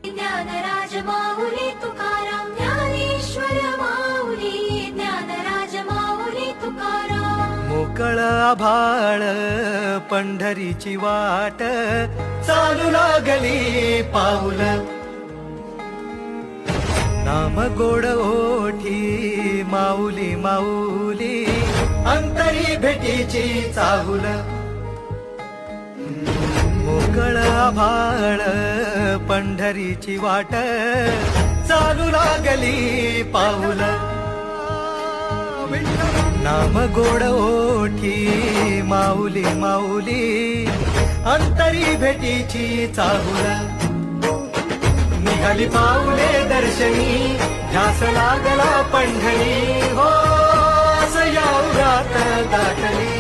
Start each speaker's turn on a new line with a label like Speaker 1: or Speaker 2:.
Speaker 1: ज्ञानराज माऊली तुकाराम, ज्ञानेश्वर माऊली ज्ञानराज माऊली तुकाराम.
Speaker 2: मोकळ आभाळ पंढरीची वाट, चालू लागली पाऊल. नाम गोड ओठी माऊली माऊली, अंतरी भेटीची चाहुल. मोकळ आभाळ पंढरीची वाट, चालू लागली पाऊल. नाम गोड ओठी माऊली माऊली, अंतरी भेटीची चाहुल. निघाली पाऊले दर्शनी, ध्यास लागला पंढरी. हो असं या उरात दाटली.